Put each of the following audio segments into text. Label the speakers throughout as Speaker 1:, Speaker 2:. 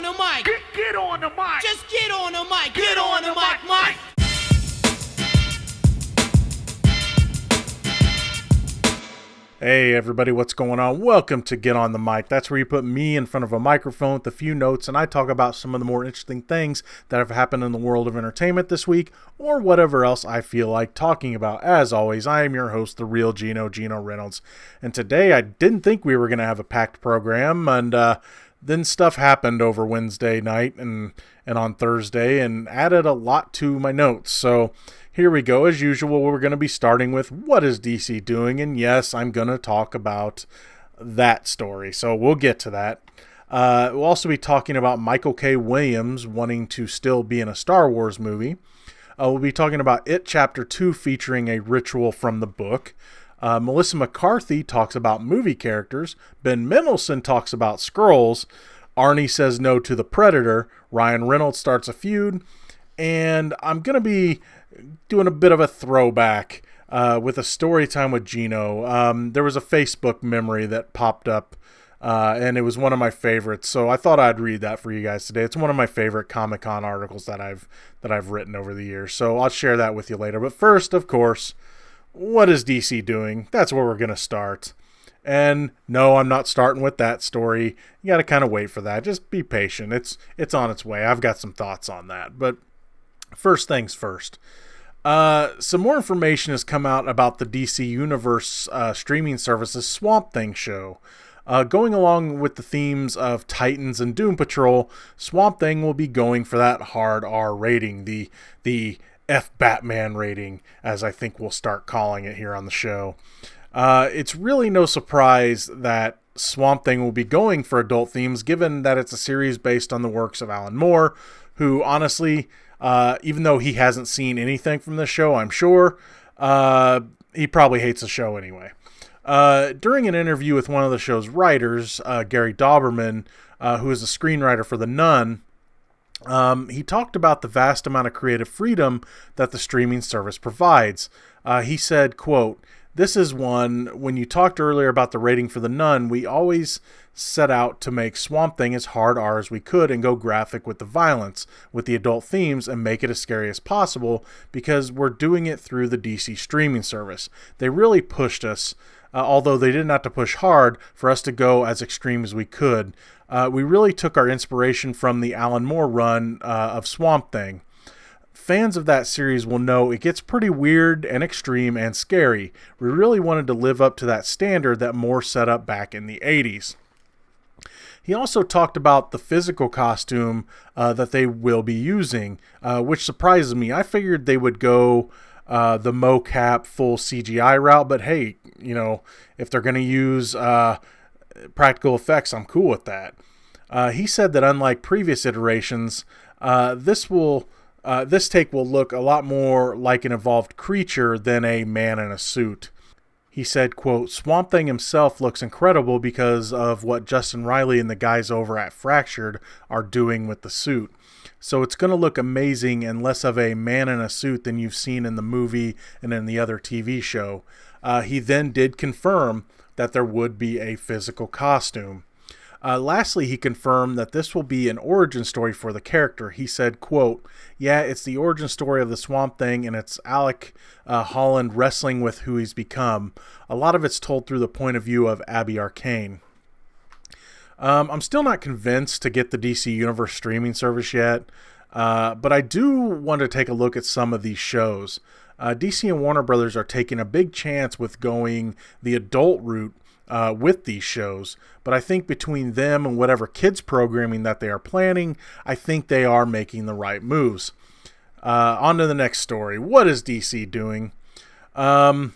Speaker 1: the mic.
Speaker 2: Get on the mic.
Speaker 1: Just get on the mic. Get on the mic, Mike.
Speaker 3: Hey everybody, what's going on? Welcome to Get on the Mic. That's where you put me in front of a microphone with a few notes and I talk about some of the more interesting things that have happened in the world of entertainment this week or whatever else I feel like talking about. As always, I am your host, the Reel Geno Reynolds. And today I didn't think we were going to have a packed program, and then stuff happened over Wednesday night and on Thursday and added a lot to my notes. So here we go. As usual, we're going to be starting with what is DC doing? And yes, I'm going to talk about that story. So we'll get to that. We'll also be talking about Michael K. Williams wanting to still be in a Star Wars movie. We'll be talking about It Chapter 2 featuring a ritual from the book. Melissa McCarthy talks about movie characters. Ben Mendelsohn talks about Skrulls. Arnie says no to the Predator. Ryan Reynolds starts a feud. And I'm going to be doing a bit of a throwback with a story time with Geno. There was a Facebook memory that popped up, and it was one of my favorites. So I thought I'd read that for you guys today. It's one of my favorite Comic-Con articles that I've written over the years. So I'll share that with you later. But first, of course, what is DC doing? That's where we're going to start. And no, I'm not starting with that story. You got to kind of wait for that. Just be patient. It's on its way. I've got some thoughts on that. But first things first. Some more information has come out about the DC Universe streaming service's Swamp Thing show. Going along with the themes of Titans and Doom Patrol, Swamp Thing will be going for that hard R rating, the F Batman rating, as I think we'll start calling it here on the show. It's really no surprise that Swamp Thing will be going for adult themes, given that it's a series based on the works of Alan Moore, who honestly, even though he hasn't seen anything from the show, I'm sure, he probably hates the show anyway. During an interview with one of the show's writers, Gary Dauberman, who is a screenwriter for The Nun, he talked about the vast amount of creative freedom that the streaming service provides. He said, quote, "This is one, when you talked earlier about the rating for The Nun, we always set out to make Swamp Thing as hard R as we could and go graphic with the violence, with the adult themes, and make it as scary as possible because we're doing it through the DC streaming service. They really pushed us, although they didn't have to push hard for us to go as extreme as we could. We really took our inspiration from the Alan Moore run of Swamp Thing. Fans of that series will know it gets pretty weird and extreme and scary. We really wanted to live up to that standard that Moore set up back in the 80s. He also talked about the physical costume that they will be using, which surprises me. I figured they would go the mocap full CGI route, but hey, you know, if they're going to use practical effects, I'm cool with that. He said that unlike previous iterations, this take will look a lot more like an evolved creature than a man in a suit. He said, quote, "Swamp Thing himself looks incredible because of what Justin Riley and the guys over at Fractured are doing with the suit. So it's going to look amazing and less of a man in a suit than you've seen in the movie and in the other TV show." He then did confirm that there would be a physical costume. Lastly, he confirmed that this will be an origin story for the character. He said, quote, "Yeah, it's the origin story of the Swamp Thing, and it's Alec Holland wrestling with who he's become. A lot of it's told through the point of view of Abby Arcane." I'm still not convinced to get the DC Universe streaming service yet, but I do want to take a look at some of these shows. DC and Warner Brothers are taking a big chance with going the adult route with these shows, but I think between them and whatever kids programming that they are planning, I think they are making the right moves. On to the next story. What is DC doing? I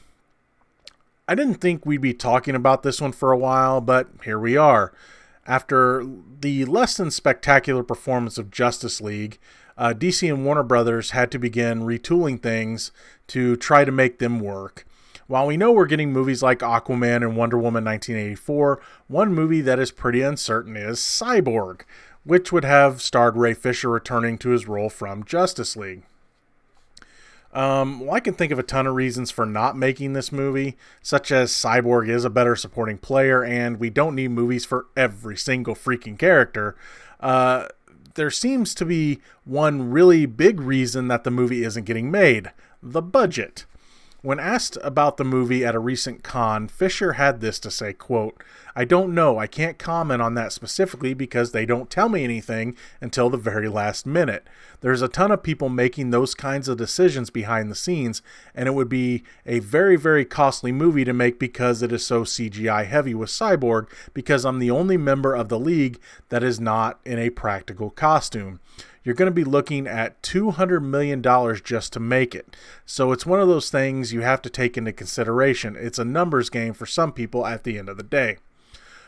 Speaker 3: didn't think we'd be talking about this one for a while, but here we are. After the less than spectacular performance of Justice League, DC and Warner Brothers had to begin retooling things to try to make them work. While we know we're getting movies like Aquaman and Wonder Woman 1984, one movie that is pretty uncertain is Cyborg, which would have starred Ray Fisher returning to his role from Justice League. Well, I can think of a ton of reasons for not making this movie, such as Cyborg is a better supporting player, and we don't need movies for every single freaking character. there seems to be one really big reason that the movie isn't getting made: the budget. When asked about the movie at a recent con, Fisher had this to say, quote, "I don't know. I can't comment on that specifically because they don't tell me anything until the very last minute. There's a ton of people making those kinds of decisions behind the scenes, and it would be a very, very costly movie to make because it is so CGI heavy with Cyborg, because I'm the only member of the league that is not in a practical costume. You're going to be looking at $200 million just to make it. So it's one of those things you have to take into consideration. It's a numbers game for some people at the end of the day."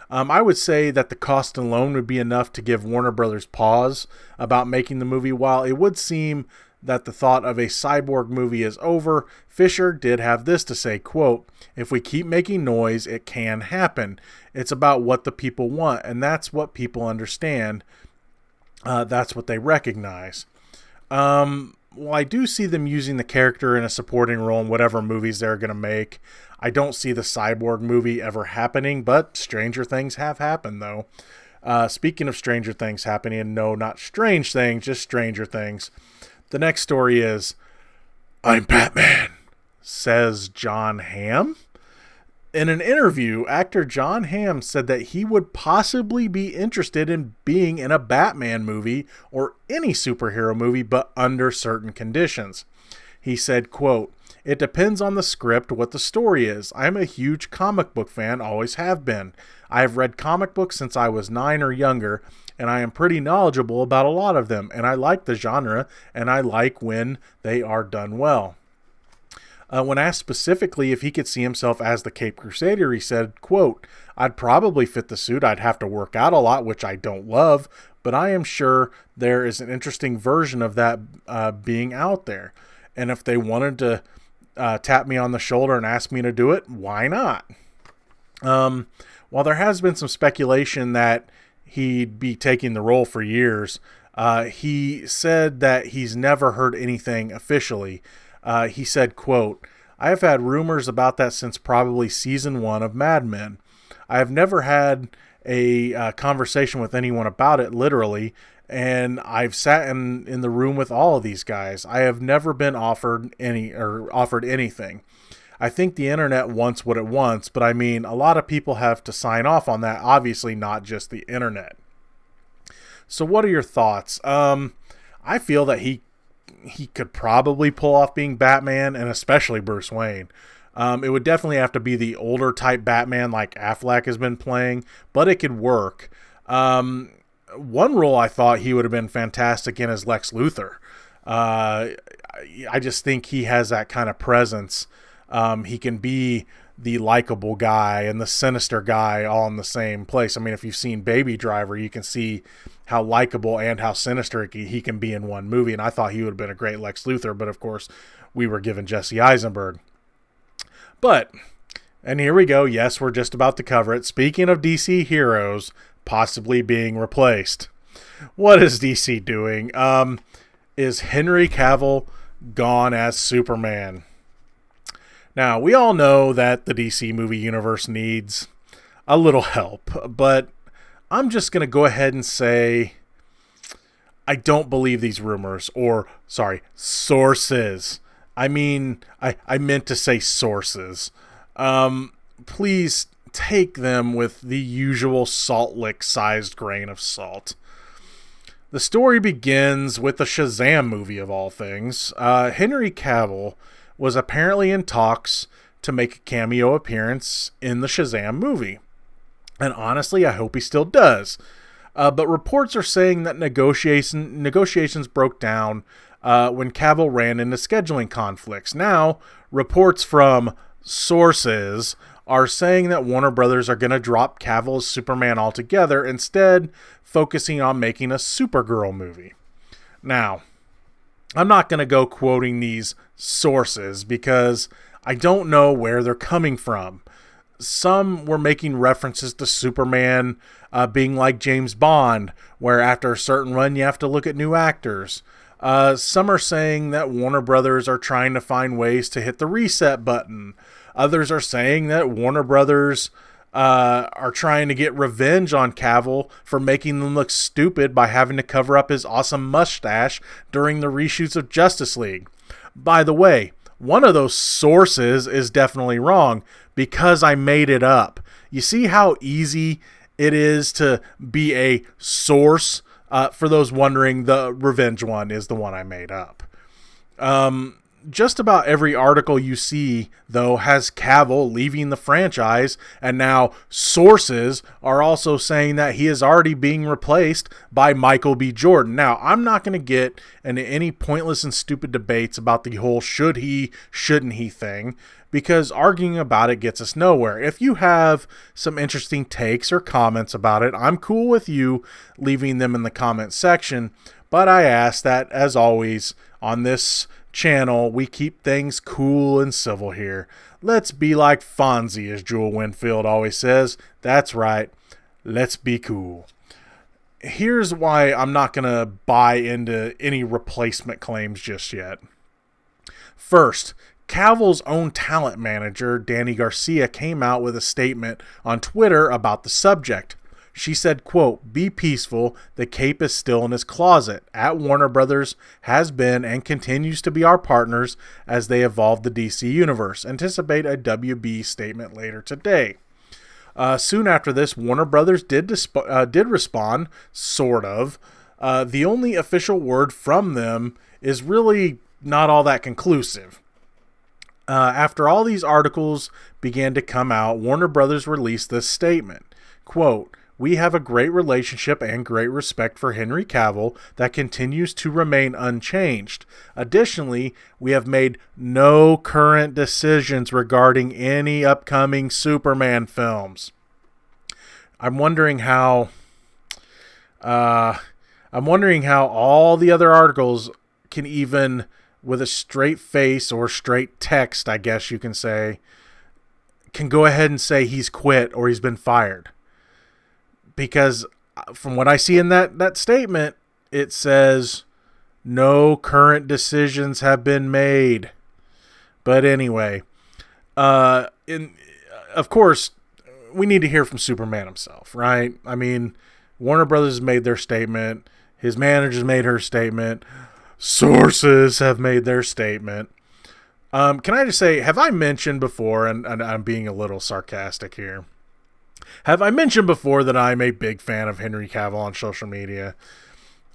Speaker 3: I would say that the cost alone would be enough to give Warner Brothers pause about making the movie. While it would seem that the thought of a Cyborg movie is over, Fisher did have this to say, quote, "If we keep making noise, it can happen. It's about what the people want, and that's what people understand. That's what they recognize." Well, I do see them using the character in a supporting role in whatever movies they're going to make. I don't see the Cyborg movie ever happening, but stranger things have happened, though. Speaking of stranger things happening, and no, not strange things, just stranger things. The next story is, "I'm Batman," says John Hamm. In an interview, actor John Hamm said that he would possibly be interested in being in a Batman movie or any superhero movie, but under certain conditions. He said, quote, "It depends on the script, what the story is. I'm a huge comic book fan, always have been. I have read comic books since I was 9 or younger, and I am pretty knowledgeable about a lot of them, and I like the genre, and I like when they are done well." When asked specifically if he could see himself as the Caped Crusader, he said, quote, "I'd probably fit the suit. I'd have to work out a lot, which I don't love, but I am sure there is an interesting version of that being out there. And if they wanted to tap me on the shoulder and ask me to do it, why not?" While there has been some speculation that he'd be taking the role for years, he said that he's never heard anything officially. He said, quote, "I have had rumors about that since probably season 1 of Mad Men. I have never had a conversation with anyone about it, literally, and I've sat in the room with all of these guys. I have never been offered anything. I think the internet wants what it wants, but I mean, a lot of people have to sign off on that, obviously not just the internet." So what are your thoughts? I feel that he could probably pull off being Batman, and especially Bruce Wayne. It would definitely have to be the older type Batman like Affleck has been playing, but it could work. One role I thought he would have been fantastic in is Lex Luthor. I just think he has that kind of presence. He can be the likable guy and the sinister guy all in the same place. I mean, if you've seen Baby Driver, you can see how likable and how sinister he can be in one movie. And I thought he would have been a great Lex Luthor, but of course we were given Jesse Eisenberg. But, and here we go. Yes, we're just about to cover it. Speaking of DC heroes possibly being replaced, what is DC doing? Is Henry Cavill gone as Superman? Now, we all know that the DC movie universe needs a little help, but I'm just going to go ahead and say I don't believe these rumors, or, sorry, sources. I mean, I meant to say sources. Please take them with the usual salt lick-sized grain of salt. The story begins with the Shazam movie, of all things. Henry Cavill was apparently in talks to make a cameo appearance in the Shazam movie. And honestly, I hope he still does. But reports are saying that negotiations broke down when Cavill ran into scheduling conflicts. Now, reports from sources are saying that Warner Brothers are going to drop Cavill as Superman altogether, instead focusing on making a Supergirl movie. Now, I'm not going to go quoting these sources because I don't know where they're coming from. Some were making references to Superman being like James Bond, where after a certain run you have to look at new actors. Some are saying that Warner Brothers are trying to find ways to hit the reset button. Others are saying that Warner Brothers are trying to get revenge on Cavill for making them look stupid by having to cover up his awesome mustache during the reshoots of Justice League. By the way, one of those sources is definitely wrong because I made it up. You see how easy it is to be a source? For those wondering, the revenge one is the one I made up. Just about every article you see, though, has Cavill leaving the franchise, and now sources are also saying that he is already being replaced by Michael B. Jordan. Now, I'm not going to get into any pointless and stupid debates about the whole should he, shouldn't he thing, because arguing about it gets us nowhere. If you have some interesting takes or comments about it, I'm cool with you leaving them in the comment section, but I ask that, as always, on this channel, we keep things cool and civil here. Let's be like Fonzie, as Jewel Winfield always says. That's right. Let's be cool. Here's why I'm not going to buy into any replacement claims just yet. First, Cavill's own talent manager, Danny Garcia, came out with a statement on Twitter about the subject. She said, quote, "Be peaceful, the cape is still in his closet. At Warner Brothers has been and continues to be our partners as they evolve the DC universe. Anticipate a WB statement later today." Soon after this, Warner Brothers did respond, sort of. The only official word from them is really not all that conclusive. After all these articles began to come out, Warner Brothers released this statement, quote, "We have a great relationship and great respect for Henry Cavill that continues to remain unchanged. Additionally, we have made no current decisions regarding any upcoming Superman films." I'm wondering how all the other articles can even, with a straight face or straight text, I guess you can say, can go ahead and say he's quit or he's been fired. Because from what I see in that statement, it says no current decisions have been made. But anyway, of course, we need to hear from Superman himself, right? I mean, Warner Brothers made their statement. His managers made her statement. Sources have made their statement. Can I just say, have I mentioned before, and I'm being a little sarcastic here, have I mentioned before that I'm a big fan of Henry Cavill on social media?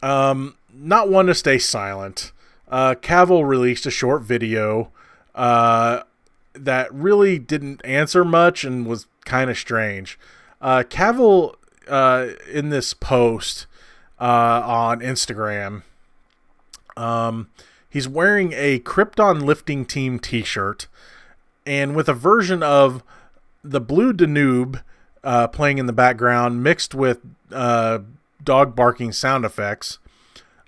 Speaker 3: Not one to stay silent. Cavill released a short video that really didn't answer much and was kind of strange. Cavill, in this post on Instagram, he's wearing a Krypton Lifting Team t-shirt, and with a version of the Blue Danube playing in the background mixed with dog barking sound effects.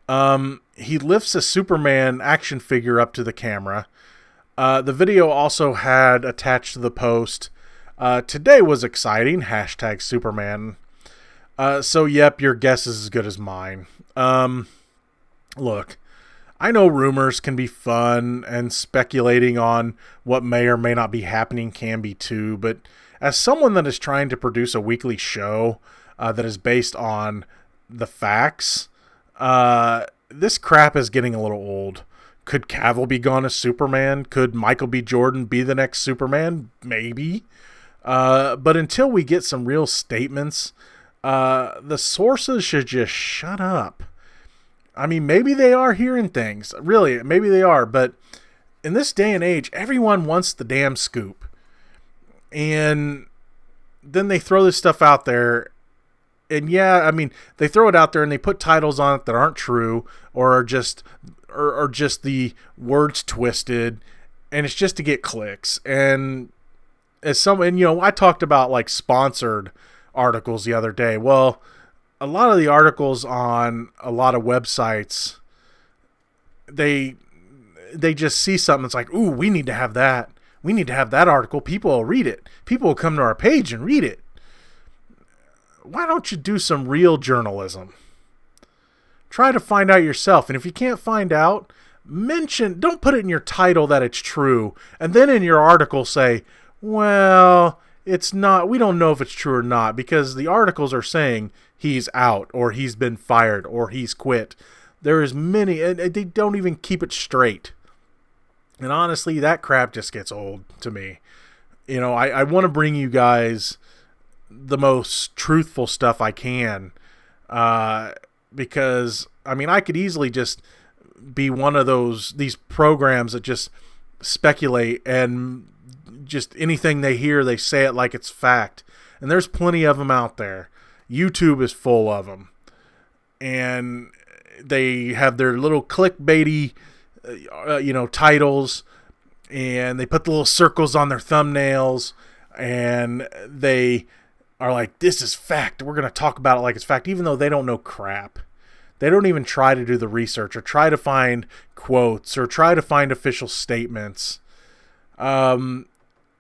Speaker 3: He lifts a Superman action figure up to the camera. The video also had attached to the post, "Today was exciting, #Superman." So yep, your guess is as good as mine. Look, I know rumors can be fun, and speculating on what may or may not be happening can be too, but as someone that is trying to produce a weekly show that is based on the facts, this crap is getting a little old. Could Cavill be gone as Superman? Could Michael B. Jordan be the next Superman? Maybe. But until we get some real statements, the sources should just shut up. I mean, maybe they are hearing things. Really, maybe they are. But in this day and age, everyone wants the damn scoop. And then they throw this stuff out there. And yeah, I mean, they throw it out there and they put titles on it that aren't true or are just the words twisted. And it's just to get clicks. And I talked about like sponsored articles the other day. Well, a lot of the articles on a lot of websites, they just see something that's like, ooh, we need to have that. We need to have that article. People will read it. People will come to our page and read it. Why don't you do some real journalism? Try to find out yourself. And if you can't find out, don't put it in your title that it's true. And then in your article say, well, it's not, we don't know if it's true or not, because the articles are saying he's out, or he's been fired, or he's quit. There is many, and they don't even keep it straight. And honestly, that crap just gets old to me. You know, I want to bring you guys the most truthful stuff I can, because, I mean, I could easily just be one of these programs that just speculate, and just anything they hear, they say it like it's fact. And there's plenty of them out there. YouTube is full of them. And they have their little clickbaity, titles, and they put the little circles on their thumbnails, and they are like, this is fact. We're going to talk about it like it's fact, even though they don't know crap. They don't even try to do the research, or try to find quotes, or try to find official statements.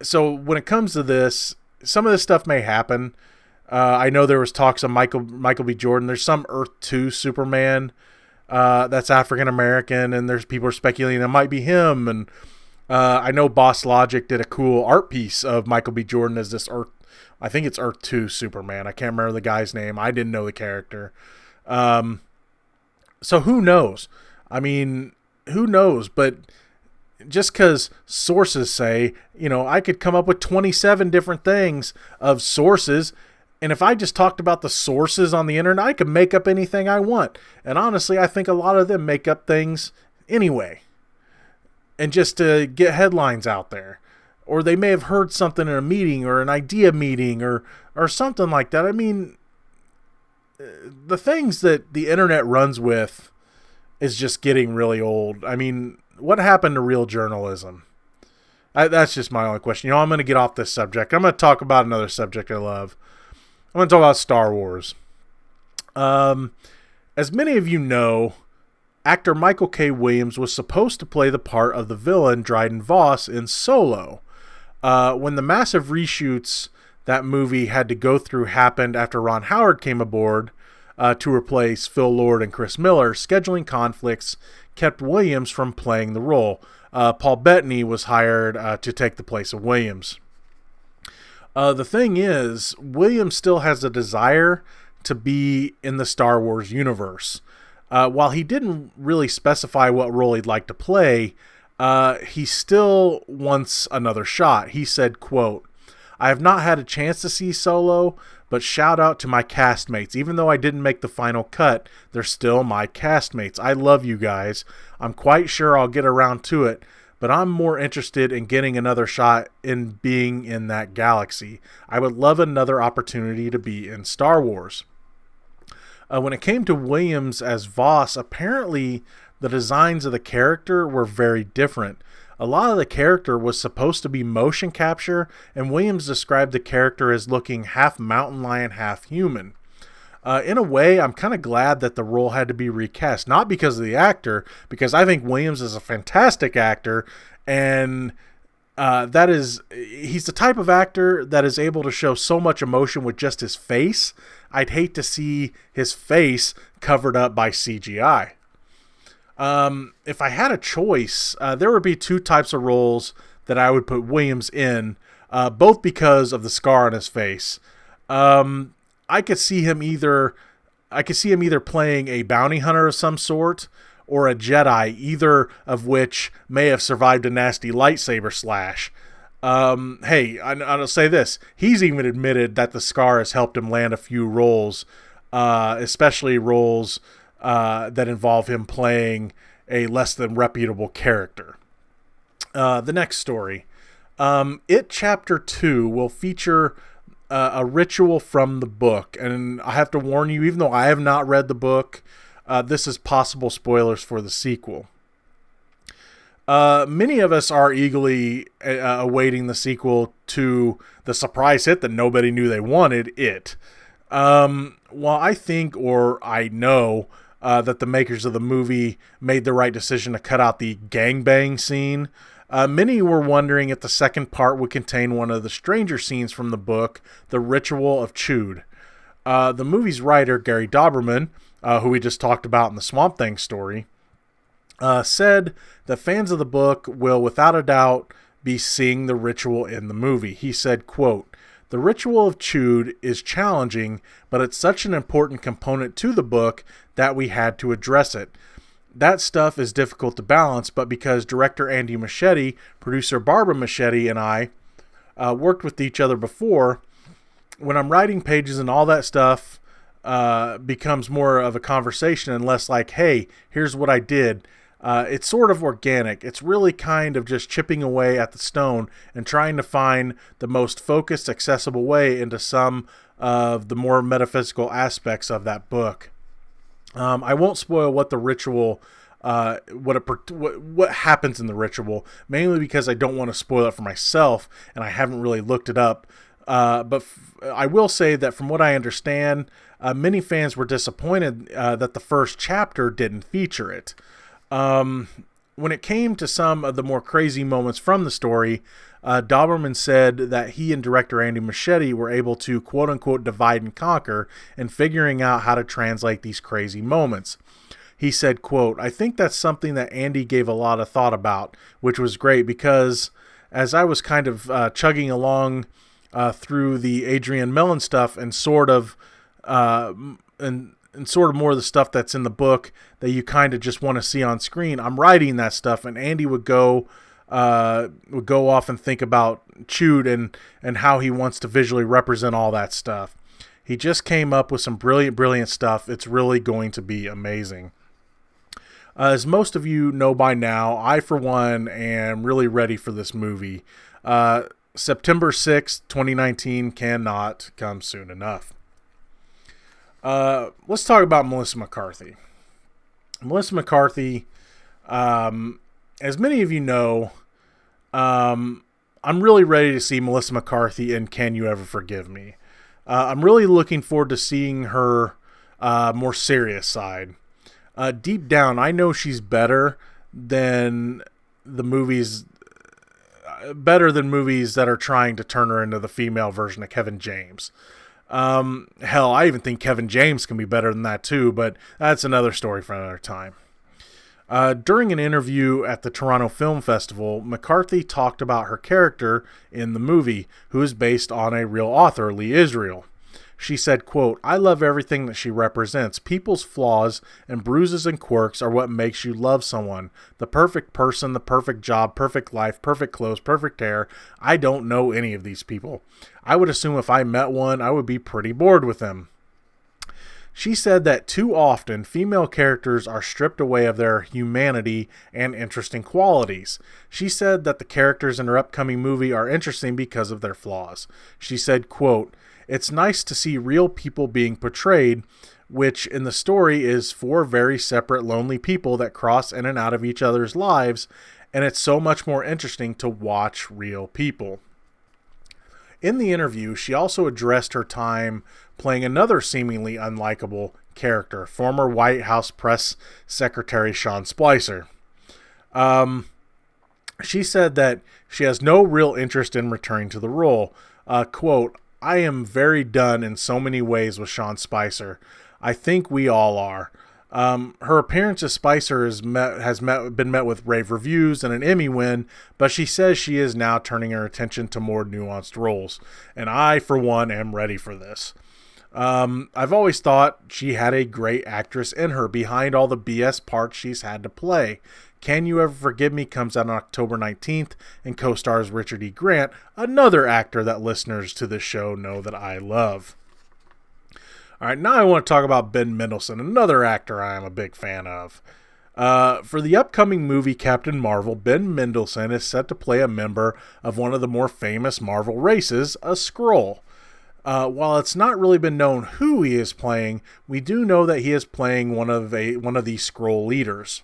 Speaker 3: So when it comes to this, some of this stuff may happen. I know there was talks of Michael B. Jordan. There's some Earth 2 Superman that's African American, and there's people are speculating it might be him. And I know Boss Logic did a cool art piece of Michael B. Jordan as this Earth, I think it's Earth 2 Superman. I can't remember the guy's name. I didn't know the character. So who knows? I mean, who knows? But just because sources say, I could come up with 27 different things of sources. And if I just talked about the sources on the internet, I could make up anything I want. And honestly, I think a lot of them make up things anyway. And just to get headlines out there. Or they may have heard something in a meeting, or an idea meeting, or something like that. I mean, the things that the internet runs with is just getting really old. I mean, what happened to real journalism? That's just my only question. I'm going to get off this subject. I'm going to talk about another subject I love. I'm going to talk about Star Wars. As many of you know, actor Michael K. Williams was supposed to play the part of the villain Dryden Voss in Solo. When the massive reshoots that movie had to go through happened after Ron Howard came aboard to replace Phil Lord and Chris Miller, scheduling conflicts kept Williams from playing the role. Paul Bettany was hired to take the place of Williams. The thing is, Williams still has a desire to be in the Star Wars universe. While he didn't really specify what role he'd like to play, he still wants another shot. He said, quote, "I have not had a chance to see Solo, but shout out to my castmates. Even though I didn't make the final cut, they're still my castmates. I love you guys. I'm quite sure I'll get around to it, but I'm more interested in getting another shot in being in that galaxy. I would love another opportunity to be in Star Wars." When it came to Williams as Voss, apparently the designs of the character were very different. A lot of the character was supposed to be motion capture, and Williams described the character as looking half mountain lion, half human. In a way, I'm kind of glad that the role had to be recast. Not because of the actor, because I think Williams is a fantastic actor, and he's the type of actor that is able to show so much emotion with just his face. I'd hate to see his face covered up by CGI. If I had a choice, there would be two types of roles that I would put Williams in, both because of the scar on his face. I could see him either playing a bounty hunter of some sort or a Jedi, either of which may have survived a nasty lightsaber slash. Hey, I'll say this. He's even admitted that the scar has helped him land a few roles, especially roles that involve him playing a less than reputable character. The next story. It Chapter 2 will feature a ritual from the book. And I have to warn you, even though I have not read the book, this is possible spoilers for the sequel. Many of us are eagerly awaiting the sequel to the surprise hit that nobody knew they wanted, It. While I think, or I know, that the makers of the movie made the right decision to cut out the gangbang scene, many were wondering if the second part would contain one of the stranger scenes from the book, The Ritual of Chud. The movie's writer, Gary Dauberman, who we just talked about in the Swamp Thing story, said that fans of the book will without a doubt be seeing the ritual in the movie. He said, quote, The ritual of Chewed is challenging, but it's such an important component to the book that we had to address it. That stuff is difficult to balance, but because director Andy Muschietti, producer Barbara Muschietti, and I worked with each other before, when I'm writing pages and all that stuff becomes more of a conversation and less like, hey, here's what I did. It's sort of organic. It's really kind of just chipping away at the stone and trying to find the most focused, accessible way into some of the more metaphysical aspects of that book. I won't spoil what the ritual, what happens in the ritual, mainly because I don't want to spoil it for myself, and I haven't really looked it up. But I will say that from what I understand, many fans were disappointed that the first chapter didn't feature it. When it came to some of the more crazy moments from the story, Dauberman said that he and director Andy Muschietti were able to quote-unquote divide and conquer in figuring out how to translate these crazy moments. He said, quote, I think that's something that Andy gave a lot of thought about, which was great because as I was kind of chugging along through the Adrian Mellon stuff and sort of more of the stuff that's in the book that you kind of just want to see on screen, I'm writing that stuff, and Andy would go off and think about Chewed and how he wants to visually represent all that stuff. He just came up with some brilliant stuff. It's really going to be amazing. As most of you know by now, I, for one, am really ready for this movie. September 6th, 2019 cannot come soon enough. Let's talk about Melissa McCarthy. Melissa McCarthy, as many of you know, I'm really ready to see Melissa McCarthy in Can You Ever Forgive Me? I'm really looking forward to seeing her more serious side. Deep down, I know she's better than movies that are trying to turn her into the female version of Kevin James. Hell, I even think Kevin James can be better than that too, but that's another story for another time. During an interview at the Toronto Film Festival, McCarthy talked about her character in the movie, who is based on a real author, Lee Israel. She said, quote, I love everything that she represents. People's flaws and bruises and quirks are what makes you love someone. The perfect person, the perfect job, perfect life, perfect clothes, perfect hair. I don't know any of these people. I would assume if I met one, I would be pretty bored with them. She said that too often female characters are stripped away of their humanity and interesting qualities. She said that the characters in her upcoming movie are interesting because of their flaws. She said, quote, it's nice to see real people being portrayed, which in the story is 4 very separate lonely people that cross in and out of each other's lives, and it's so much more interesting to watch real people. In the interview, she also addressed her time playing another seemingly unlikable character, former White House press secretary Sean Spicer. She said that she has no real interest in returning to the role. Quote, I am very done in so many ways with Sean Spicer. I think we all are. Her appearance as Spicer been met with rave reviews and an Emmy win, but she says she is now turning her attention to more nuanced roles. And I, for one, am ready for this. I've always thought she had a great actress in her behind all the BS parts she's had to play. Can You Ever Forgive Me comes out on October 19th and co-stars Richard E. Grant, another actor that listeners to this show know that I love. All right, now I want to talk about Ben Mendelsohn, another actor I am a big fan of. For the upcoming movie Captain Marvel, Ben Mendelsohn is set to play a member of one of the more famous Marvel races, a Skrull. While it's not really been known who he is playing, we do know that he is playing one of the Skrull leaders.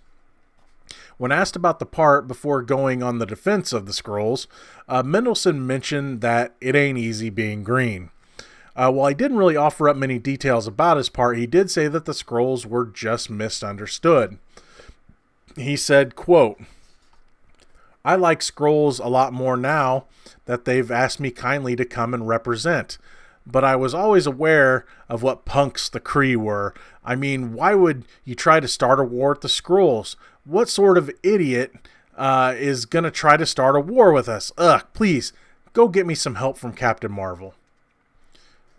Speaker 3: When asked about the part before going on the defense of the Skrulls, Mendelsohn mentioned that it ain't easy being green. While he didn't really offer up many details about his part, he did say that the Skrulls were just misunderstood. He said, quote, I like Skrulls a lot more now that they've asked me kindly to come and represent. But I was always aware of what punks the Kree were. I mean, why would you try to start a war with the Skrulls? What sort of idiot is going to try to start a war with us? Ugh, please, go get me some help from Captain Marvel.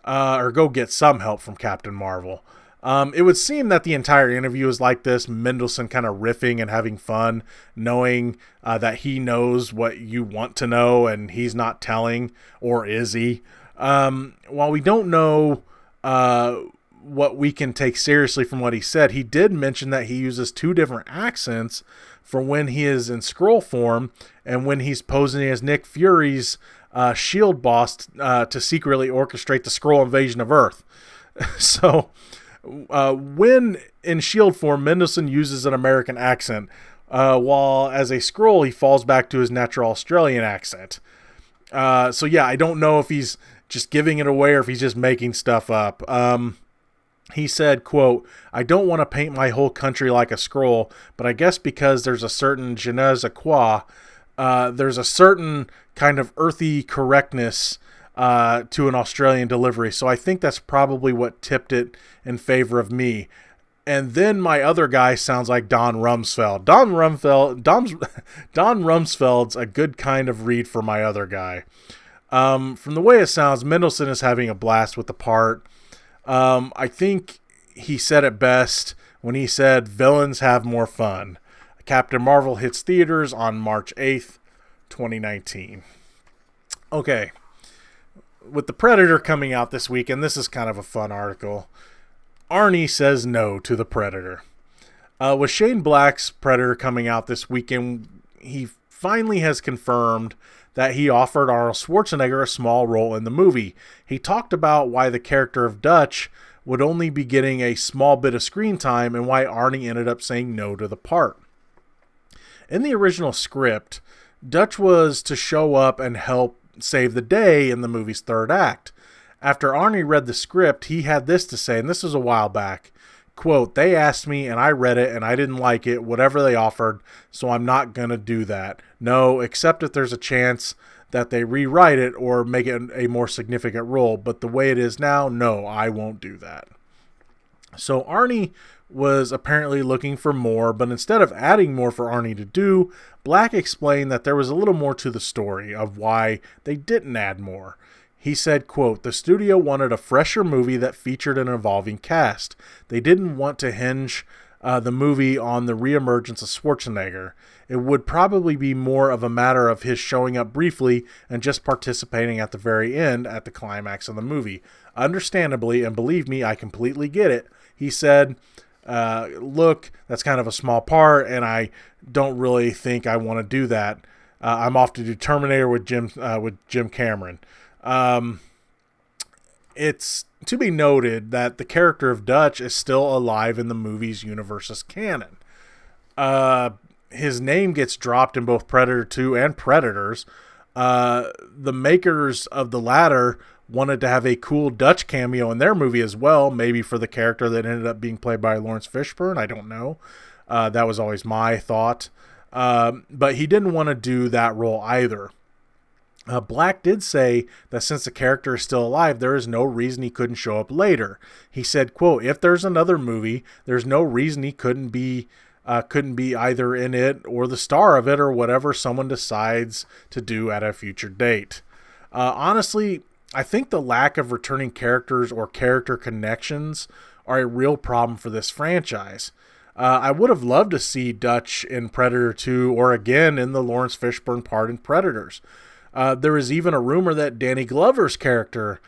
Speaker 3: or go get some help from Captain Marvel. It would seem that the entire interview is like this, Mendelsohn kind of riffing and having fun, knowing that he knows what you want to know and he's not telling, or is he? While we don't know what we can take seriously from what he said, he did mention that he uses 2 different accents for when he is in Skrull form and when he's posing as Nick Fury's S.H.I.E.L.D. boss to secretly orchestrate the Skrull invasion of Earth. So, when in S.H.I.E.L.D. form, Mendelsohn uses an American accent, while as a Skrull, he falls back to his natural Australian accent. So yeah, I don't know if he's just giving it away or if he's just making stuff up. He said, quote, "I don't want to paint my whole country like a Skrull, but I guess because there's a certain je ne sais quoi, there's a certain kind of earthy correctness to an Australian delivery. So I think that's probably what tipped it in favor of me. And then my other guy sounds like Don Rumsfeld. Don Rumsfeld's a good kind of read for my other guy. From the way it sounds, Mendelsohn is having a blast with the part. I think he said it best when he said, "Villains have more fun." Captain Marvel hits theaters on March 8th, 2019. Okay. With The Predator coming out this week, and this is kind of a fun article, Arnie says no to The Predator. With Shane Black's Predator coming out this weekend, he finally has confirmed that he offered Arnold Schwarzenegger a small role in the movie. He talked about why the character of Dutch would only be getting a small bit of screen time and why Arnie ended up saying no to the part. In the original script, Dutch was to show up and help save the day in the movie's third act. After Arnie read the script, he had this to say, and this was a while back, quote, "They asked me and I read it and I didn't like it, whatever they offered, so I'm not going to do that. No, except if there's a chance that they rewrite it or make it a more significant role. But the way it is now, no, I won't do that." So Arnie was apparently looking for more, but instead of adding more for Arnie to do, Black explained that there was a little more to the story of why they didn't add more. He said, quote, "The studio wanted a fresher movie that featured an evolving cast. They didn't want to hinge the movie on the reemergence of Schwarzenegger. It would probably be more of a matter of his showing up briefly and just participating at the very end at the climax of the movie. Understandably, and believe me, I completely get it." He said, "Look, that's kind of a small part, and I don't really think I want to do that. I'm off to do Terminator with Jim Cameron." It's to be noted that the character of Dutch is still alive in the movie's universe's canon. His name gets dropped in both Predator 2 and Predators. The makers of the latter wanted to have a cool Dutch cameo in their movie as well, maybe for the character that ended up being played by Lawrence Fishburne. I don't know. That was always my thought. But he didn't want to do that role either. Black did say that since the character is still alive, there is no reason he couldn't show up later. He said, quote, "If there's another movie, there's no reason he couldn't be either in it or the star of it or whatever someone decides to do at a future date." Honestly, I think the lack of returning characters or character connections are a real problem for this franchise. I would have loved to see Dutch in Predator 2 or again in the Lawrence Fishburne part in Predators. There is even a rumor that Danny Glover's character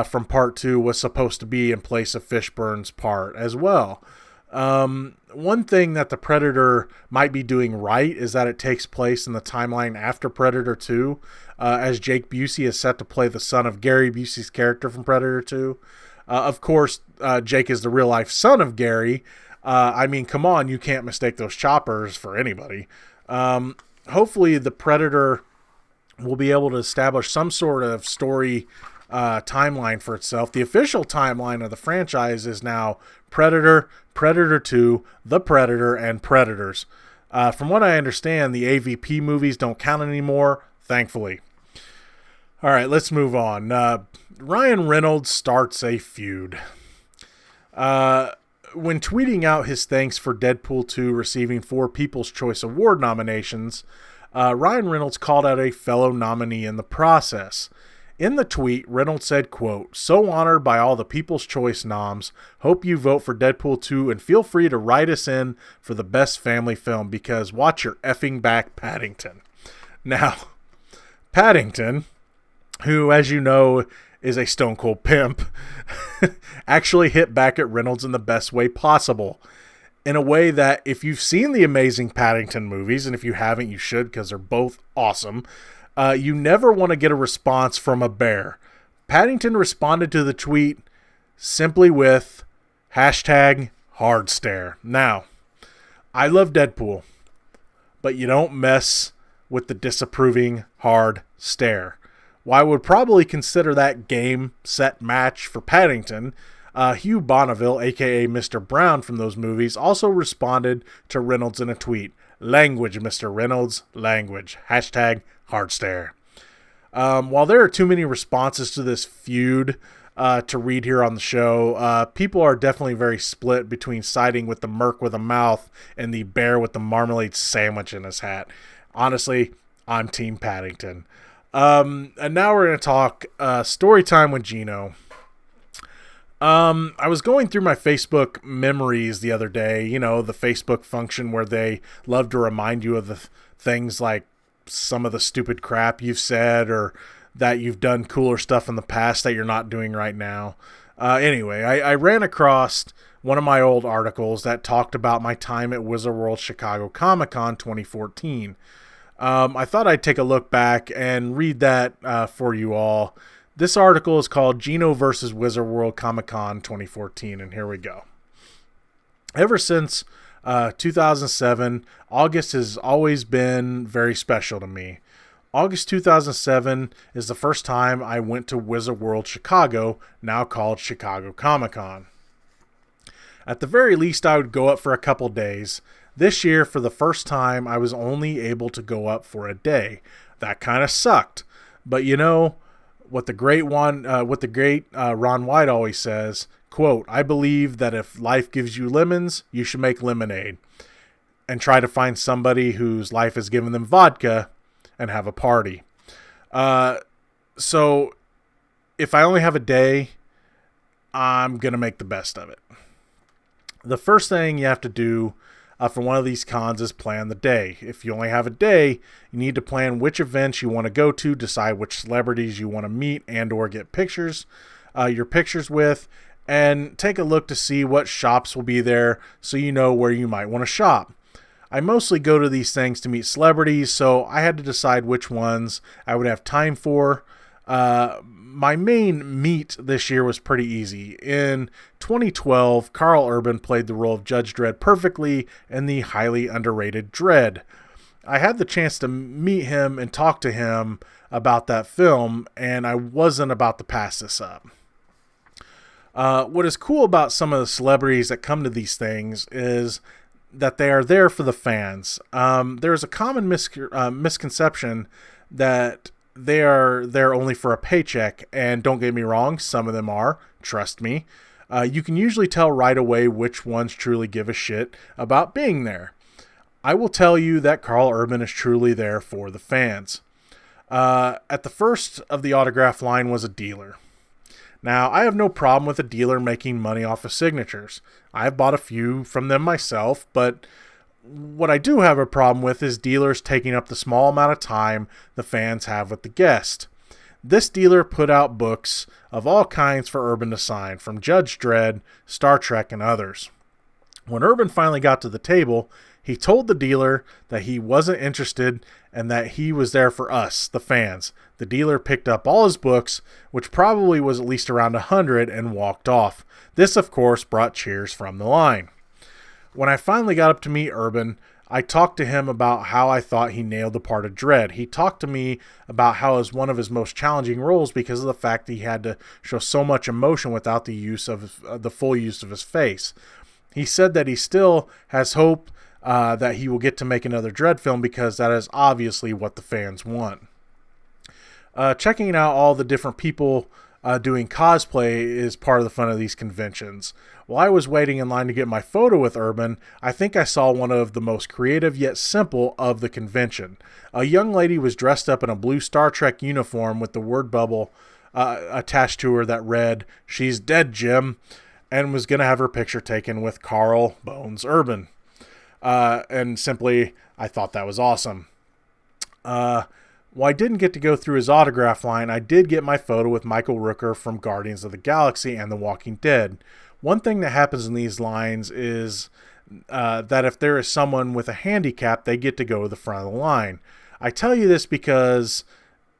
Speaker 3: from Part 2 was supposed to be in place of Fishburne's part as well. One thing that the Predator might be doing right is that it takes place in the timeline after Predator 2, as Jake Busey is set to play the son of Gary Busey's character from Predator 2. Of course, Jake is the real-life son of Gary. I mean, come on, you can't mistake those choppers for anybody. Hopefully, the Predator will be able to establish some sort of story timeline for itself. The official timeline of the franchise is now Predator, Predator 2, The Predator, and Predators. From what I understand, the AVP movies don't count anymore, thankfully. All right, let's move on. Ryan Reynolds starts a feud. When tweeting out his thanks for Deadpool 2 receiving 4 People's Choice Award nominations, Ryan Reynolds called out a fellow nominee in the process. In the tweet, Reynolds said, quote, "So honored by all the People's Choice noms. Hope you vote for Deadpool 2 and feel free to write us in for the best family film because watch your effing back, Paddington." Now, Paddington, who, as you know, is a stone cold pimp, actually hit back at Reynolds in the best way possible. In a way that, if you've seen the Amazing Paddington movies, and if you haven't, you should because they're both awesome, you never want to get a response from a bear. Paddington responded to the tweet simply with #hard stare. Now, I love Deadpool, but you don't mess with the disapproving hard stare. While I would probably consider that game, set, match for Paddington, Hugh Bonneville, a.k.a. Mr. Brown from those movies, also responded to Reynolds in a tweet. "Language, Mr. Reynolds, language. #hard stare." While there are too many responses to this feud to read here on the show, people are definitely very split between siding with the merc with a mouth and the bear with the marmalade sandwich in his hat. Honestly, I'm Team Paddington. And now we're going to talk Storytime with Geno. I was going through my Facebook memories the other day, you know, the Facebook function where they love to remind you of the things like some of the stupid crap you've said or that you've done cooler stuff in the past that you're not doing right now. Anyway, I ran across one of my old articles that talked about my time at Wizard World Chicago Comic-Con 2014. I thought I'd take a look back and read that for you all. This article is called Geno vs. Wizard World Comic-Con 2014, and here we go. Ever since 2007, August has always been very special to me. August 2007 is the first time I went to Wizard World Chicago, now called Chicago Comic-Con. At the very least, I would go up for a couple days. This year, for the first time, I was only able to go up for a day. That kind of sucked. But you know, what the great Ron White always says, quote, "I believe that if life gives you lemons, you should make lemonade and try to find somebody whose life has given them vodka and have a party." So if I only have a day, I'm going to make the best of it. The first thing you have to do for one of these cons is plan the day. If you only have a day, you need to plan which events you want to go to, decide which celebrities you want to meet and or get your pictures with, and take a look to see what shops will be there so you know where you might want to shop. I mostly go to these things to meet celebrities, so I had to decide which ones I would have time for. My main meet this year was pretty easy. In 2012, Karl Urban played the role of Judge Dredd perfectly in the highly underrated Dredd. I had the chance to meet him and talk to him about that film, and I wasn't about to pass this up. What is cool about some of the celebrities that come to these things is that they are there for the fans. There's a common misconception that they are there only for a paycheck, and don't get me wrong, some of them are, trust me. You can usually tell right away which ones truly give a shit about being there. I will tell you that Karl Urban is truly there for the fans. At the first of the autograph line was a dealer. Now, I have no problem with a dealer making money off of signatures. I've bought a few from them myself, but what I do have a problem with is dealers taking up the small amount of time the fans have with the guest. This dealer put out books of all kinds for Urban to sign, from Judge Dredd, Star Trek, and others. When Urban finally got to the table, he told the dealer that he wasn't interested and that he was there for us, the fans. The dealer picked up all his books, which probably was at least around 100, and walked off. This, of course, brought cheers from the line. When I finally got up to meet Urban, I talked to him about how I thought he nailed the part of Dredd. He talked to me about how it was one of his most challenging roles because of the fact that he had to show so much emotion without the full use of his face. He said that he still has hope that he will get to make another Dredd film because that is obviously what the fans want. Checking out all the different people doing cosplay is part of the fun of these conventions. While I was waiting in line to get my photo with Urban, I think I saw one of the most creative yet simple of the convention. A young lady was dressed up in a blue Star Trek uniform with the word bubble attached to her that read, "She's dead, Jim," and was going to have her picture taken with Carl Bones Urban. And simply, I thought that was awesome. While I didn't get to go through his autograph line, I did get my photo with Michael Rooker from Guardians of the Galaxy and The Walking Dead. One thing that happens in these lines is that if there is someone with a handicap, they get to go to the front of the line. I tell you this because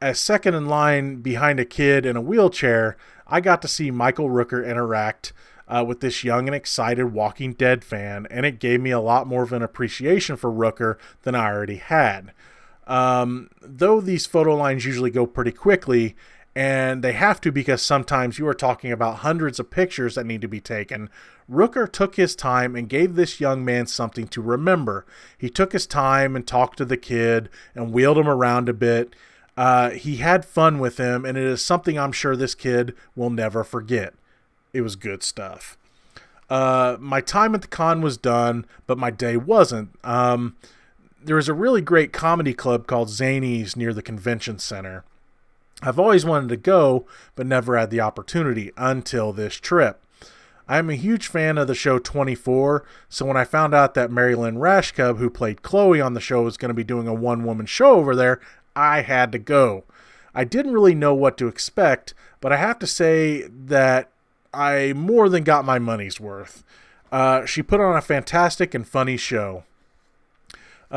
Speaker 3: as second in line behind a kid in a wheelchair, I got to see Michael Rooker interact with this young and excited Walking Dead fan, and it gave me a lot more of an appreciation for Rooker than I already had. Though these photo lines usually go pretty quickly, and they have to because sometimes you are talking about hundreds of pictures that need to be taken, Rooker took his time and gave this young man something to remember. He took his time and talked to the kid and wheeled him around a bit. He had fun with him, and it is something I'm sure this kid will never forget. It was good stuff. My time at the con was done, but my day wasn't. There was a really great comedy club called Zanies near the convention center. I've always wanted to go, but never had the opportunity until this trip. I am a huge fan of the show 24, so when I found out that Mary Lynn Rashkub, who played Chloe on the show, was going to be doing a one-woman show over there, I had to go. I didn't really know what to expect, but I have to say that I more than got my money's worth. She put on a fantastic and funny show.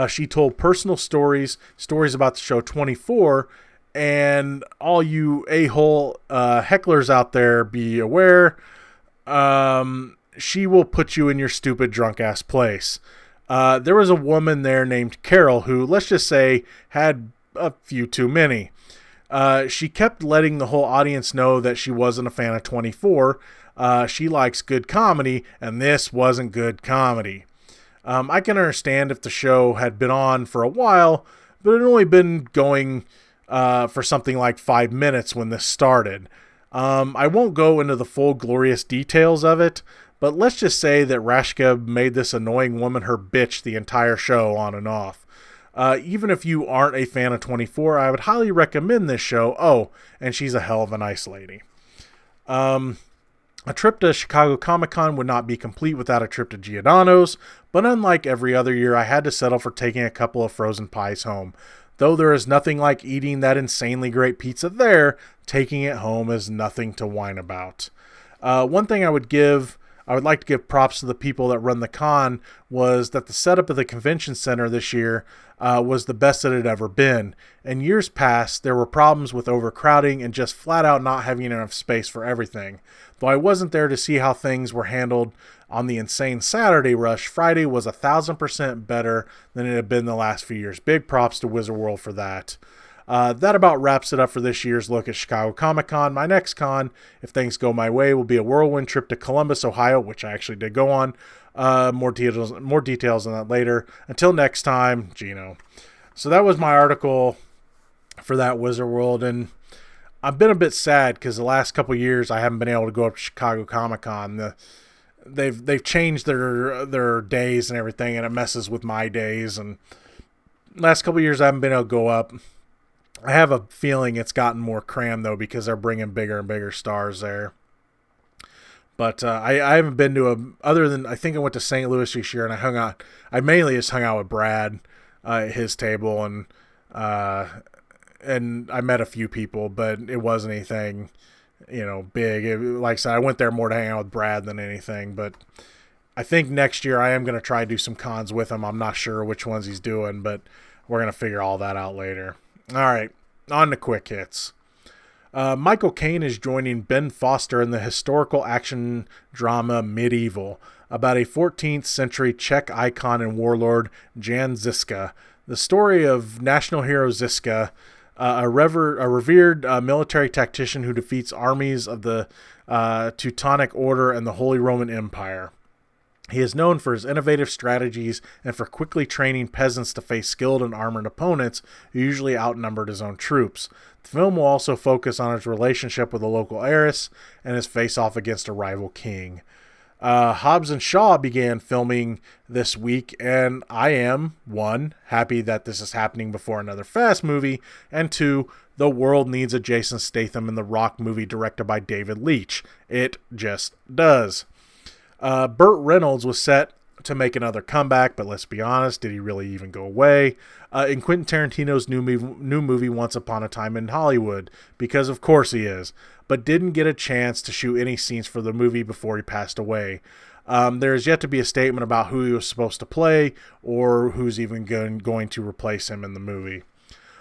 Speaker 3: She told personal stories about the show 24, and all you a-hole hecklers out there, be aware, she will put you in your stupid drunk-ass place. There was a woman there named Carol who, let's just say, had a few too many. She kept letting the whole audience know that she wasn't a fan of 24. She likes good comedy, and this wasn't good comedy. I can understand if the show had been on for a while, but it had only been going for something like 5 minutes when this started. I won't go into the full glorious details of it, but let's just say that Rashkub made this annoying woman her bitch the entire show on and off. Even if you aren't a fan of 24, I would highly recommend this show. Oh, and she's a hell of a nice lady. A trip to Chicago Comic-Con would not be complete without a trip to Giordano's, but unlike every other year, I had to settle for taking a couple of frozen pies home. Though there is nothing like eating that insanely great pizza there, taking it home is nothing to whine about. One thing I would like to give props to the people that run the con was that the setup of the convention center this year was the best that it had ever been. In years past, there were problems with overcrowding and just flat out not having enough space for everything. Though I wasn't there to see how things were handled on the insane Saturday rush, Friday was 1,000% better than it had been the last few years. Big props to Wizard World for that. That about wraps it up for this year's look at Chicago Comic-Con. My next con, if things go my way, will be a whirlwind trip to Columbus, Ohio, which I actually did go on. More details on that later. Until next time, Geno. So that was my article for that Wizard World, and I've been a bit sad because the last couple of years I haven't been able to go up to Chicago Comic-Con. They've changed their days and everything, and it messes with my days. And last couple of years I haven't been able to go up. I have a feeling it's gotten more crammed, though, because they're bringing bigger and bigger stars there. But I haven't been to other than I think I went to St. Louis this year, and I mainly just hung out with Brad at his table, and I met a few people, but it wasn't anything, big. Like I said, I went there more to hang out with Brad than anything, but I think next year I am going to try to do some cons with him. I'm not sure which ones he's doing, but we're going to figure all that out later. All right, on to quick hits. Michael Caine is joining Ben Foster in the historical action drama Medieval, about a 14th century Czech icon and warlord Jan Žižka. The story of national hero Žižka, a revered military tactician who defeats armies of the Teutonic Order and the Holy Roman Empire. He is known for his innovative strategies and for quickly training peasants to face skilled and armored opponents who usually outnumbered his own troops. The film will also focus on his relationship with a local heiress and his face-off against a rival king. Hobbs and Shaw began filming this week, and I am, 1, happy that this is happening before another Fast movie, and 2, the world needs a Jason Statham in the Rock movie directed by David Leitch. It just does. Burt Reynolds was set to make another comeback, but let's be honest, did he really even go away? In Quentin Tarantino's new movie Once Upon a Time in Hollywood, because of course he is, but didn't get a chance to shoot any scenes for the movie before he passed away. There is yet to be a statement about who he was supposed to play or who's even going to replace him in the movie.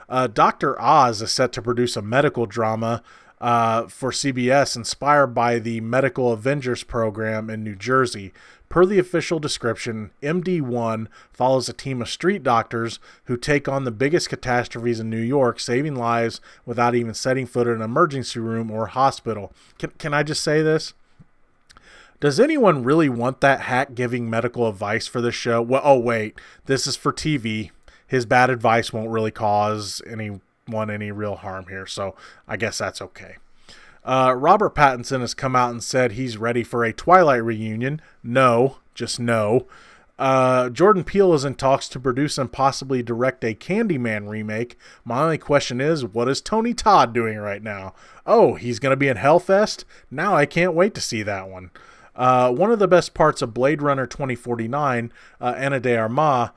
Speaker 3: Dr. Oz is set to produce a medical drama for CBS inspired by the Medical Avengers program in New Jersey. Per the official description, MD1 follows a team of street doctors who take on the biggest catastrophes in New York, saving lives without even setting foot in an emergency room or hospital. Can I just say this? Does anyone really want that hack giving medical advice for this show? Well, oh wait, this is for TV. His bad advice won't really cause anyone any real harm here, so I guess that's okay. Robert Pattinson has come out and said he's ready for a Twilight reunion. No, just no. Jordan Peele is in talks to produce and possibly direct a Candyman remake. My only question is, what is Tony Todd doing right now? Oh, he's going to be in Hellfest? Now I can't wait to see that one. One of the best parts of Blade Runner 2049, Ana de Armas,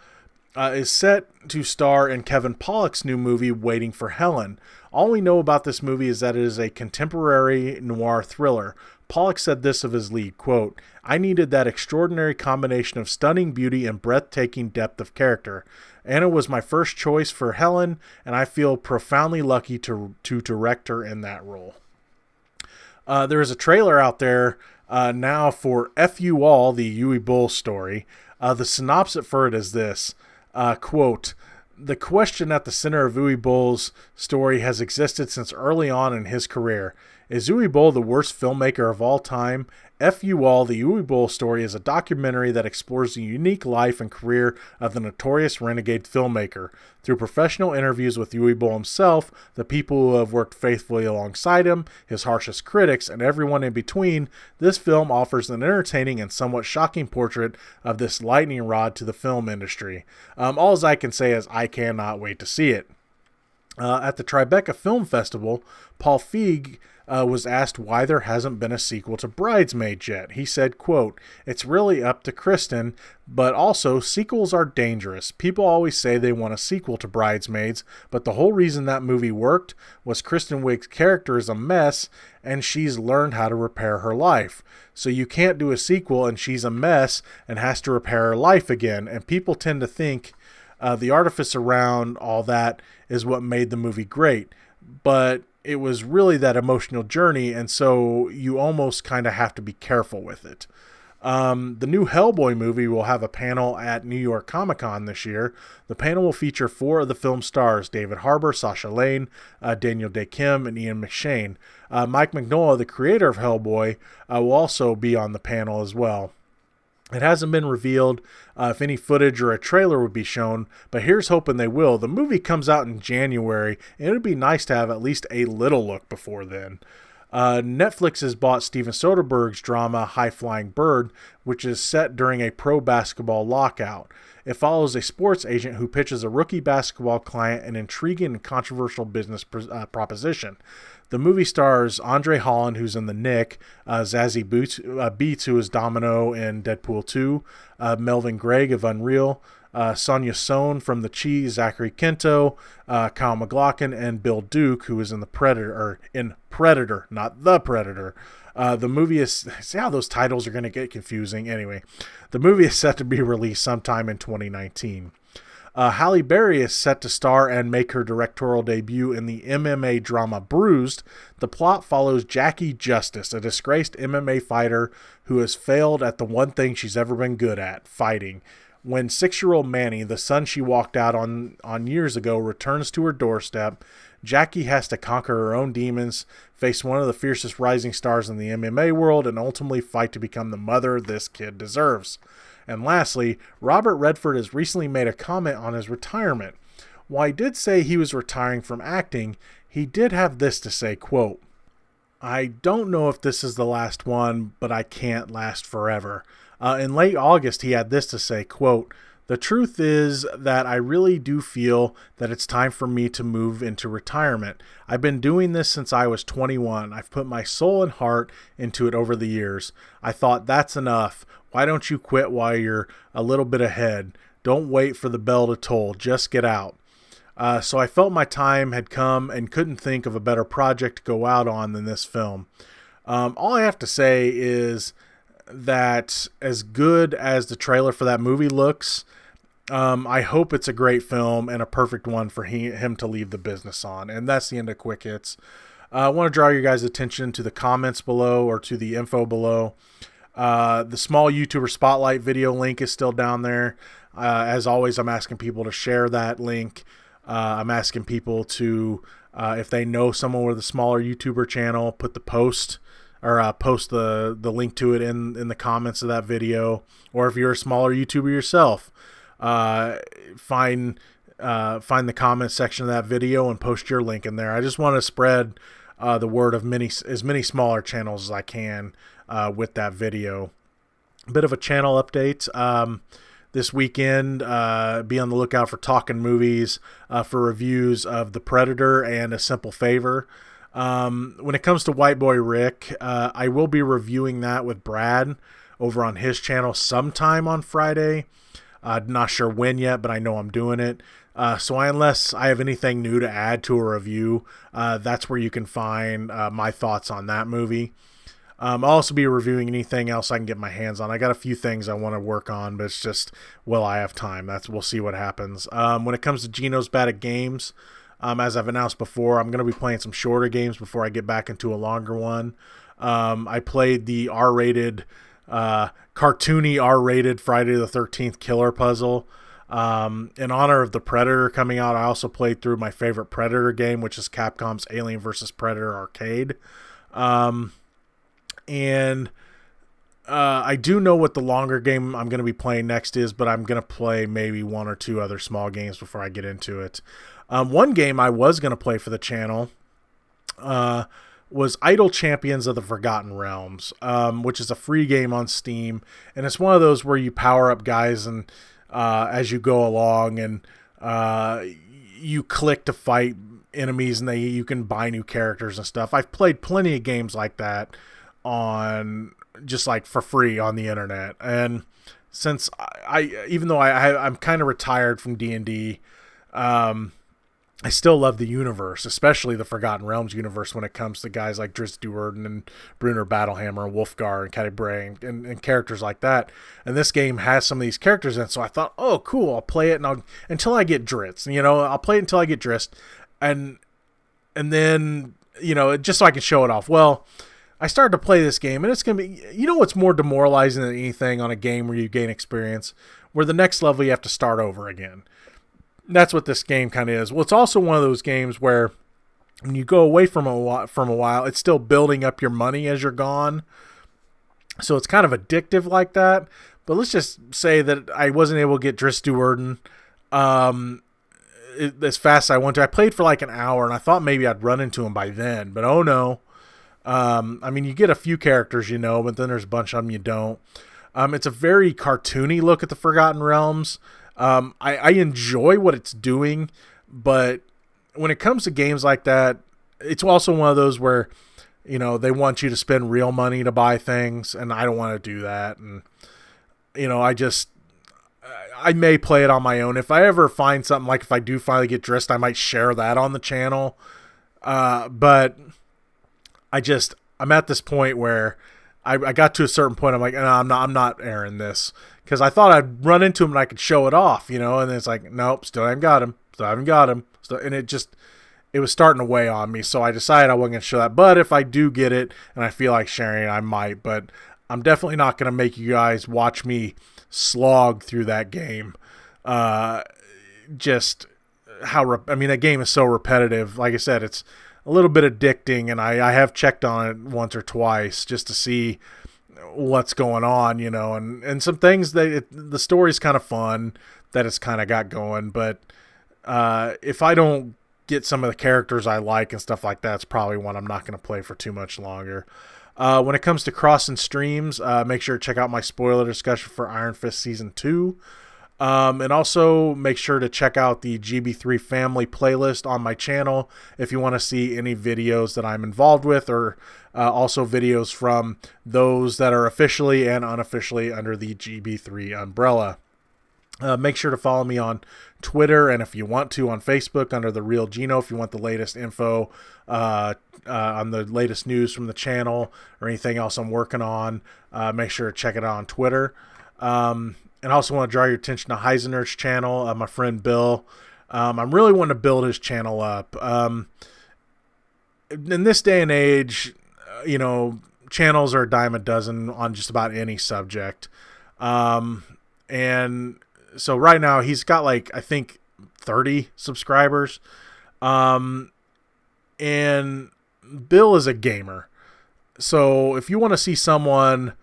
Speaker 3: is set to star in Kevin Pollak's new movie, Waiting for Helen. All we know about this movie is that it is a contemporary noir thriller. Pollak said this of his lead, quote, "I needed that extraordinary combination of stunning beauty and breathtaking depth of character. Anna was my first choice for Helen, and I feel profoundly lucky to direct her in that role." There is a trailer out there now for F You All, the Uwe Boll story. The synopsis for it is this, quote, "The question at the center of Uwe Boll's story has existed since early on in his career. Is Uwe Boll the worst filmmaker of all time? F You All, the Uwe Boll story is a documentary that explores the unique life and career of the notorious renegade filmmaker. Through professional interviews with Uwe Boll himself, the people who have worked faithfully alongside him, his harshest critics, and everyone in between, this film offers an entertaining and somewhat shocking portrait of this lightning rod to the film industry. All I can say is I cannot wait to see it." At the Tribeca Film Festival, Paul Feig was asked why there hasn't been a sequel to Bridesmaids yet. He said, quote, "It's really up to Kristen, but also sequels are dangerous. People always say they want a sequel to Bridesmaids, but the whole reason that movie worked was Kristen Wiig's character is a mess and she's learned how to repair her life. So you can't do a sequel and she's a mess and has to repair her life again. And people tend to think the artifice around all that is what made the movie great. But it was really that emotional journey, and so you almost kind of have to be careful with it." The new Hellboy movie will have a panel at New York Comic Con this year. The panel will feature 4 of the film stars, David Harbour, Sasha Lane, Daniel Day Kim, and Ian McShane. Mike Mignola, the creator of Hellboy, will also be on the panel as well. It hasn't been revealed if any footage or a trailer would be shown, but here's hoping they will. The movie comes out in January, and it would be nice to have at least a little look before then. Netflix has bought Steven Soderbergh's drama High Flying Bird, which is set during a pro basketball lockout. It follows a sports agent who pitches a rookie basketball client an intriguing and controversial business proposition. The movie stars Andre Holland, who's in The Knick, Zazie Beetz, who is Domino in Deadpool 2, Melvin Gregg of Unreal, Sonia Sohn from The Cheese, Zachary Quinto, Kyle MacLachlan, and Bill Duke, who is in Predator, not The Predator. The movie is, see how those titles are going to get confusing? Anyway, the movie is set to be released sometime in 2019. Halle Berry is set to star and make her directorial debut in the MMA drama Bruised. The plot follows Jackie Justice, a disgraced MMA fighter who has failed at the one thing she's ever been good at, fighting. When 6-year-old Manny, the son she walked out on years ago, returns to her doorstep, Jackie has to conquer her own demons, face one of the fiercest rising stars in the MMA world, and ultimately fight to become the mother this kid deserves. And lastly, Robert Redford has recently made a comment on his retirement. While he did say he was retiring from acting, he did have this to say, quote, "I don't know if this is the last one, but I can't last forever." In late August, he had this to say, quote, "The truth is that I really do feel that it's time for me to move into retirement. I've been doing this since I was 21. I've put my soul and heart into it over the years. I thought, that's enough. Why don't you quit while you're a little bit ahead? Don't wait for the bell to toll. Just get out." So I felt my time had come and couldn't think of a better project to go out on than this film. All I have to say is that as good as the trailer for that movie looks, I hope it's a great film and a perfect one for him to leave the business on. And that's the end of Quick Hits. I want to draw your guys' attention to the comments below or to the info below. The small YouTuber Spotlight video link is still down there. As always, I'm asking people to share that link. I'm asking people to, if they know someone with a smaller YouTuber channel, put the post or post the link to it in the comments of that video. Or if you're a smaller YouTuber yourself, find the comment section of that video and post your link in there. I just want to spread the word of as many smaller channels as I can with that video. A bit of a channel update. This weekend, be on the lookout for Talking Movies for reviews of The Predator and A Simple Favor. When it comes to White Boy Rick, I will be reviewing that with Brad over on his channel sometime on Friday. Not sure when yet, but I know I'm doing it. So unless I have anything new to add to a review, that's where you can find my thoughts on that movie. I'll also be reviewing anything else I can get my hands on. I got a few things I want to work on, but it's just, will I have time? We'll see what happens. When it comes to Geno's Bad at Games, as I've announced before, I'm going to be playing some shorter games before I get back into a longer one. I played the R-rated, cartoony R-rated Friday the 13th killer puzzle. In honor of The Predator coming out, I also played through my favorite Predator game, which is Capcom's Alien vs. Predator Arcade. And I do know what the longer game I'm going to be playing next is, but I'm going to play maybe one or two other small games before I get into it. One game I was going to play for the channel was Idle Champions of the Forgotten Realms, which is a free game on Steam. And it's one of those where you power up guys and as you go along, and you click to fight enemies, and you can buy new characters and stuff. I've played plenty of games like that on just like for free on the internet, and since even though I'm kind of retired from D&D, I still love the universe, especially the Forgotten Realms universe, when it comes to guys like Drizzt Do'Urden and Brunner Battlehammer and Wolfgar and Catti and characters like that. And this game has some of these characters in it, so I thought, oh, cool, I'll play it until I get Drizzt. I'll play it until I get Drizzt, and then, just so I can show it off. Well, I started to play this game, and it's going to be, what's more demoralizing than anything on a game where you gain experience, where the next level you have to start over again. That's what this game kind of is. Well, it's also one of those games where when you go away from a while, it's still building up your money as you're gone. So it's kind of addictive like that. But let's just say that I wasn't able to get Drizzt Do'Urden as fast as I wanted to. I played for like an hour, and I thought maybe I'd run into him by then. But oh no. You get a few characters, but then there's a bunch of them you don't. It's a very cartoony look at the Forgotten Realms. I enjoy what it's doing, but when it comes to games like that, it's also one of those where, they want you to spend real money to buy things, and I don't want to do that. And, I may play it on my own. If I ever find something, like if I do finally get Drizzt, I might share that on the channel. But I'm at this point where I got to a certain point. I'm like, no, I'm not airing this, because I thought I'd run into him and I could show it off, and then it's like, nope, still haven't got him. And it was starting to weigh on me. So I decided I wasn't going to show that. But if I do get it and I feel like sharing it, I might. But I'm definitely not going to make you guys watch me slog through that game. Just how I mean, that game is so repetitive. Like I said, it's a little bit addicting, and I have checked on it once or twice just to see what's going on, you know, and some things that the story's kind of fun that it's kind of got going, but if I don't get some of the characters I like and stuff like that, it's probably one I'm not going to play for too much longer. When it comes to crossing streams, make sure to check out my spoiler discussion for Iron Fist Season 2. And also make sure to check out the GB3 family playlist on my channel if you want to see any videos that I'm involved with, or also videos from those that are officially and unofficially under the GB3 umbrella. Make sure to follow me on Twitter, and if you want to, on Facebook under the Reel Geno, if you want the latest info on the latest news from the channel or anything else I'm working on. Make sure to check it out on Twitter. And I also want to draw your attention to Heisenberg's channel, my friend Bill. I'm really wanting to build his channel up. In this day and age, you know, channels are a dime a dozen on just about any subject. And so right now he's got like, I think 30 subscribers. And Bill is a gamer. So if you want to see someone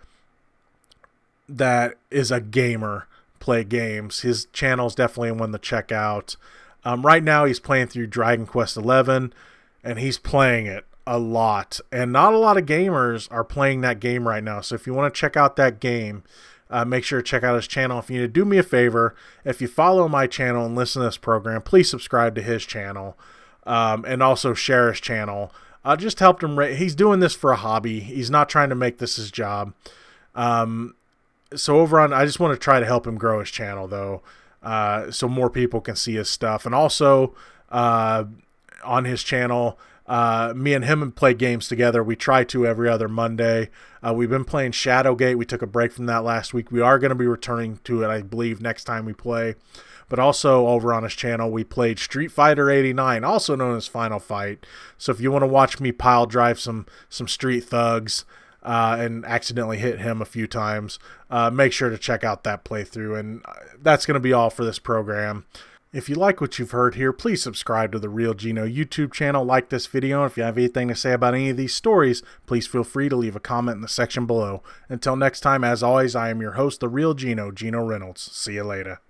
Speaker 3: that is a gamer play games, his channel is definitely one to check out. Right now he's playing through Dragon Quest XI, and he's playing it a lot, and not a lot of gamers are playing that game right now. So if you want to check out that game, make sure to check out his channel. If you need to do me a favor, if you follow my channel and listen to this program, please subscribe to his channel, and also share his channel. Just helped him. He's doing this for a hobby. He's not trying to make this his job. So over on, I just want to try to help him grow his channel, though, so more people can see his stuff. And also on his channel, me and him play games together. We try to every other Monday. We've been playing Shadowgate. We took a break from that last week. We are going to be returning to it, I believe, next time we play. But also over on his channel, we played Street Fighter 89, also known as Final Fight. So if you want to watch me pile drive some street thugs, and accidentally hit him a few times, make sure to check out that playthrough. And that's going to be all for this program. If you like what you've heard here, please subscribe to the Reel Geno YouTube channel, like this video, and if you have anything to say about any of these stories, please feel free to leave a comment in the section below. Until next time, as always, I am your host, the Reel Geno, Geno Reynolds. See you later.